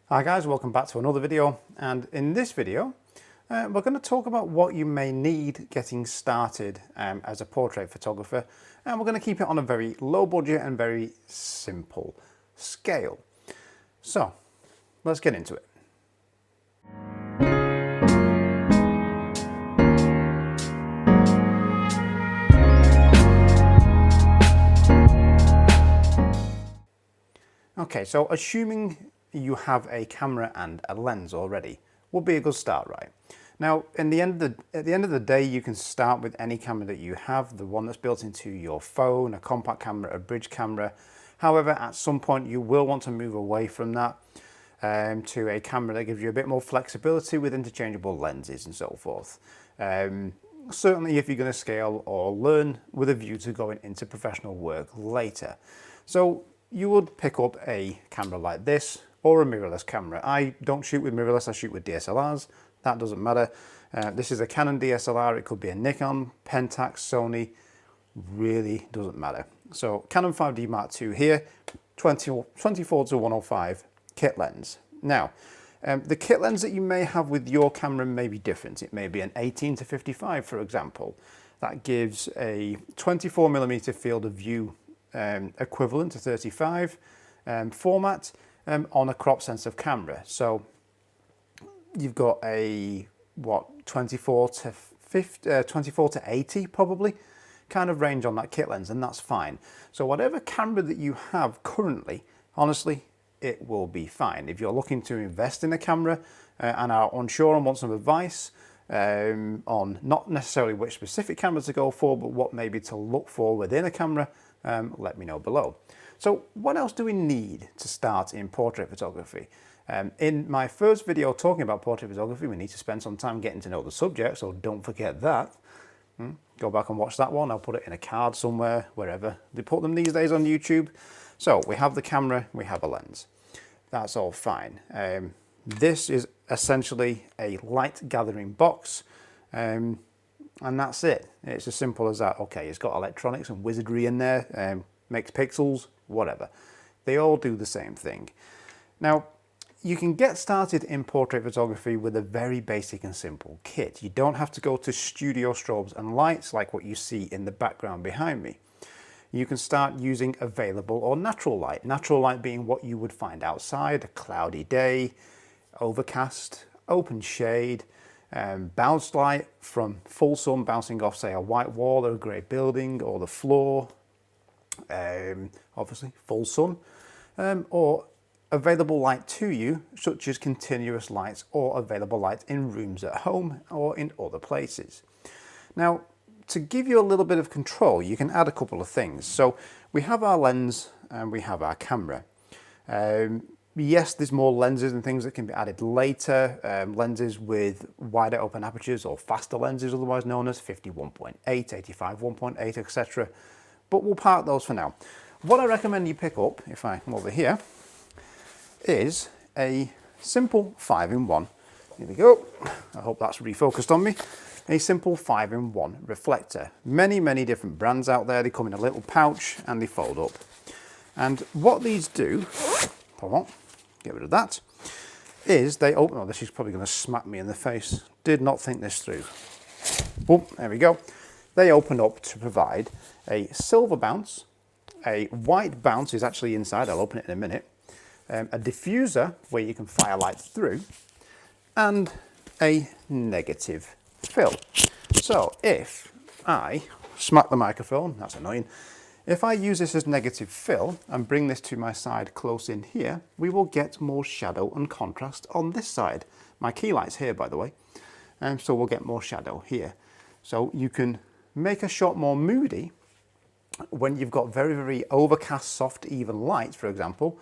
Hi guys, welcome back to another video, and in this video we're going to talk about what you may need getting started as a portrait photographer, and we're going to keep it on a very low budget and very simple scale. So let's get into it. Okay, so assuming you have a camera and a lens already would be a good start, right? Now, at the end of the day, you can start with any camera that you have, the one that's built into your phone, a compact camera, a bridge camera. However, at some point you will want to move away from that to a camera that gives you a bit more flexibility with interchangeable lenses and so forth. Certainly if you're going to scale or learn with a view to going into professional work later. So you would pick up a camera like this or a mirrorless camera. I don't shoot with mirrorless, I shoot with DSLRs. That doesn't matter. This is a Canon DSLR, it could be a Nikon, Pentax, Sony, really doesn't matter. So Canon 5D Mark II here, 24 to 105 kit lens. Now, the kit lens that you may have with your camera may be different. It may be an 18 to 55, for example. That gives a 24mm field of view equivalent to 35 format on a crop sensitive camera. So you've got a 24 to 80 probably kind of range on that kit lens, and that's fine. So whatever camera that you have currently, honestly, it will be fine. If you're looking to invest in a camera and are unsure and want some advice on not necessarily which specific camera to go for, but what maybe to look for within a camera, let me know below. So what else do we need to start in portrait photography? In my first video talking about portrait photography, we need to spend some time getting to know the subject, so don't forget that. Go back and watch that one. I'll put it in a card somewhere, wherever they put them these days on YouTube. So we have the camera, we have a lens. That's all fine. This is essentially a light gathering box, and that's it. It's as simple as that. Okay, it's got electronics and wizardry in there, makes pixels, whatever. They all do the same thing. Now, you can get started in portrait photography with a very basic and simple kit. You don't have to go to studio strobes and lights like what you see in the background behind me. You can start using available or natural light. Natural light being what you would find outside, a cloudy day, overcast, open shade, bounced light from full sun bouncing off, say, a white wall or a grey building or the floor, obviously full sun, or available light to you, such as continuous lights or available light in rooms at home or in other places. Now, to give you a little bit of control, you can add a couple of things. So we have our lens and we have our camera. Yes, there's more lenses and things that can be added later. Lenses with wider open apertures or faster lenses, otherwise known as 51.8, 85 1.8, etc. But we'll park those for now. What I recommend you pick up, if I come over here, is a simple 5-in-1. Here we go. I hope that's refocused on me. A simple 5-in-1 reflector. Many different brands out there. They come in a little pouch and they fold up. And what these do, hold on, get rid of that, is they open, oh, this is probably going to smack me in the face. Did not think this through. Oh, there we go. They open up to provide a silver bounce, a white bounce is actually inside, I'll open it in a minute, a diffuser where you can fire light through, and a negative fill. So if I smack the microphone, that's annoying, if I use this as negative fill and bring this to my side close in here, we will get more shadow and contrast on this side. My key light's here, by the way, and so we'll get more shadow here. So you can make a shot more moody when you've got very overcast, soft, even light, for example,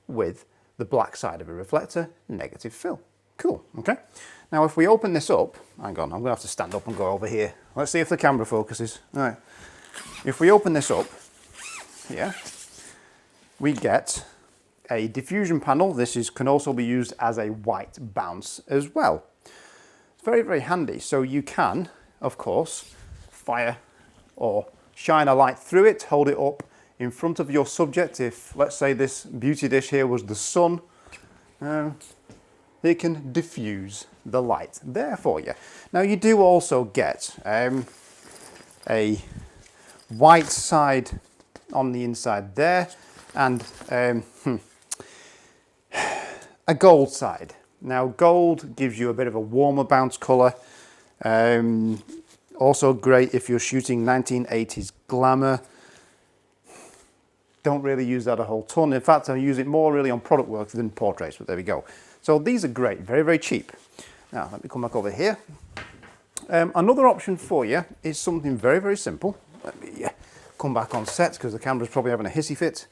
with the black side of a reflector, negative fill. Cool, okay. Now if we open this up, hang on, I'm gonna have to stand up and go over here. Let's see if the camera focuses. All right. If we open this up here, we get a diffusion panel. This can also be used as a white bounce as well. It's very handy. So you can, of course, fire or shine a light through it, hold it up in front of your subject. If, let's say, this beauty dish here was the sun, It can diffuse the light there for you. Now you do also get a white side on the inside there, and a gold side. Now gold gives you a bit of a warmer bounce colour. Also great if you're shooting 1980s glamour. Don't really use that a whole ton. In fact, I use it more really on product work than portraits, but there we go. So these are great, very, very cheap. Now, let me come back over here. Another option for you is something very, very simple. Let me come back on set because the camera's probably having a hissy fit.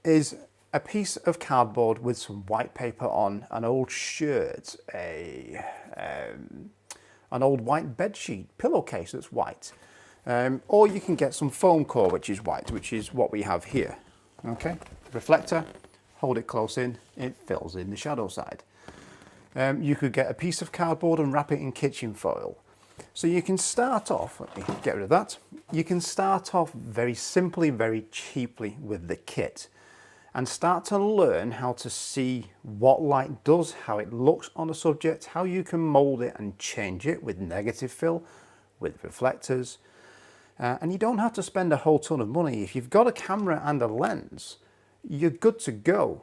Is a piece of cardboard with some white paper on, an old shirt, an old white bedsheet, pillowcase that's white. Or you can get some foam core which is white, which is what we have here. Okay, reflector, hold it close in, it fills in the shadow side. You could get a piece of cardboard and wrap it in kitchen foil. So you can start off, let me get rid of that. You can start off very simply, very cheaply with the kit and start to learn how to see what light does, how it looks on a subject, how you can mold it and change it with negative fill, with reflectors. And you don't have to spend a whole ton of money. If you've got a camera and a lens, you're good to go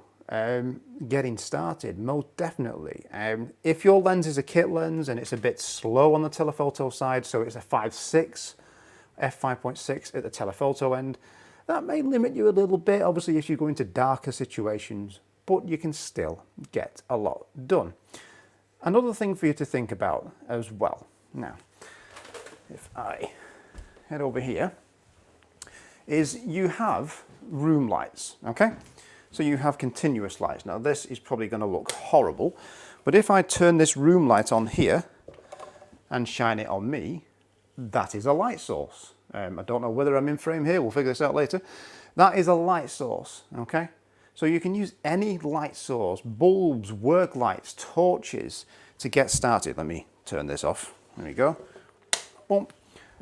getting started, most definitely. If your lens is a kit lens and it's a bit slow on the telephoto side, so it's a 5.6, f5.6 at the telephoto end, that may limit you a little bit, obviously, if you go into darker situations, but you can still get a lot done. Another thing for you to think about as well. Now, if I head over here, is you have room lights, okay? So you have continuous lights. Now this is probably going to look horrible, but if I turn this room light on here and shine it on me, that is a light source. I don't know whether I'm in frame here, we'll figure this out later. That is a light source, okay? So you can use any light source, bulbs, work lights, torches to get started. Let me turn this off, there we go. Boom.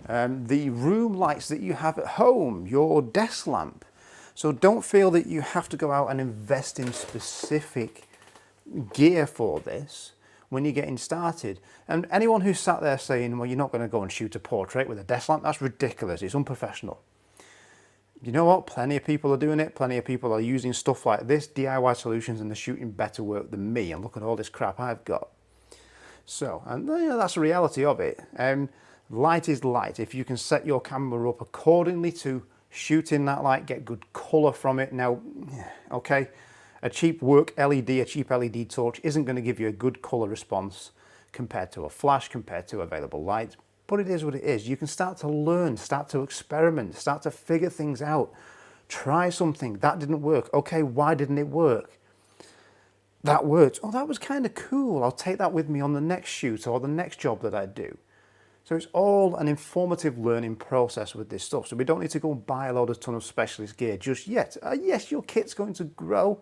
The room lights that you have at home, your desk lamp. So don't feel that you have to go out and invest in specific gear for this when you're getting started. And anyone who's sat there saying, well, you're not going to go and shoot a portrait with a desk lamp, that's ridiculous, it's unprofessional. You know what? Plenty of people are doing it. Plenty of people are using stuff like this, DIY solutions, and they're shooting better work than me. And look at all this crap I've got. So, and that's the reality of it. Light is light. If you can set your camera up accordingly to shoot in that light, get good color from it. Now, okay, a cheap work LED, a cheap LED torch isn't going to give you a good color response compared to a flash, compared to available light, but it is what it is. You can start to learn, start to experiment, start to figure things out. Try something, that didn't work. Okay, why didn't it work? That worked. Oh, that was kind of cool. I'll take that with me on the next shoot or the next job that I do. So it's all an informative learning process with this stuff. So we don't need to go and buy a load of ton of specialist gear just yet. Yes, your kit's going to grow,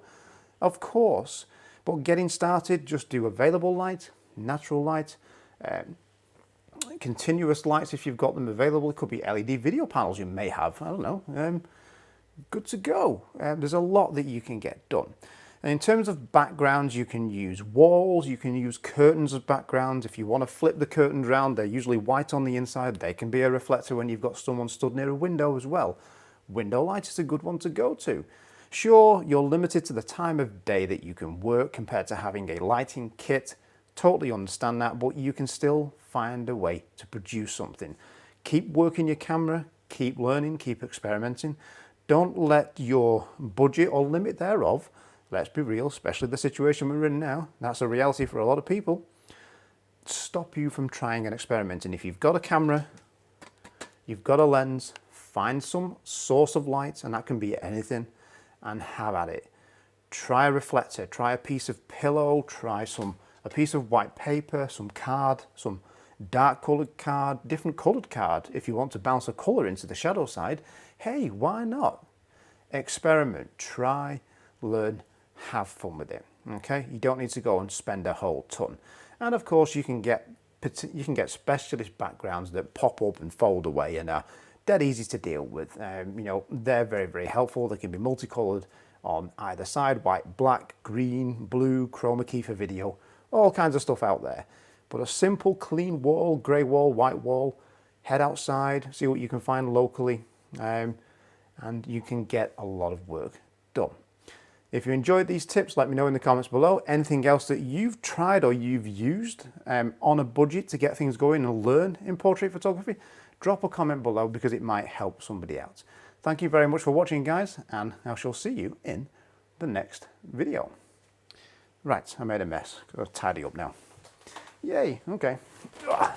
of course, but getting started, just do available light, natural light, continuous lights if you've got them available. It could be LED video panels you may have, I don't know. Good to go. There's a lot that you can get done. And in terms of backgrounds, you can use walls, you can use curtains as backgrounds. If you want to flip the curtains around, they're usually white on the inside. They can be a reflector when you've got someone stood near a window as well. Window light is a good one to go to. Sure, you're limited to the time of day that you can work compared to having a lighting kit. Totally understand that, but you can still find a way to produce something. Keep working your camera, keep learning, keep experimenting. Don't let your budget or limit thereof, let's be real, especially the situation we're in now, that's a reality for a lot of people, stop you from trying and experimenting. If you've got a camera, you've got a lens, find some source of light, and that can be anything, and have at it. Try a reflector, try a piece of pillow, try a piece of white paper, some card, some dark coloured card, different coloured card. If you want to bounce a colour into the shadow side, hey, why not? Experiment, try, learn, have fun with it. Okay, you don't need to go and spend a whole ton. And of course, you can get specialist backgrounds that pop up and fold away and are dead easy to deal with. You know, they're very, very helpful. They can be multicolored on either side, white, black, green, blue, chroma key for video, all kinds of stuff out there. But a simple clean wall, grey wall, white wall, head outside, see what you can find locally, and you can get a lot of work done. If you enjoyed these tips, let me know in the comments below. Anything else that you've tried or you've used on a budget to get things going and learn in portrait photography, drop a comment below because it might help somebody out. Thank you very much for watching, guys, and I shall see you in the next video. Right, I made a mess. Got to tidy up now. Yay, okay. Ugh.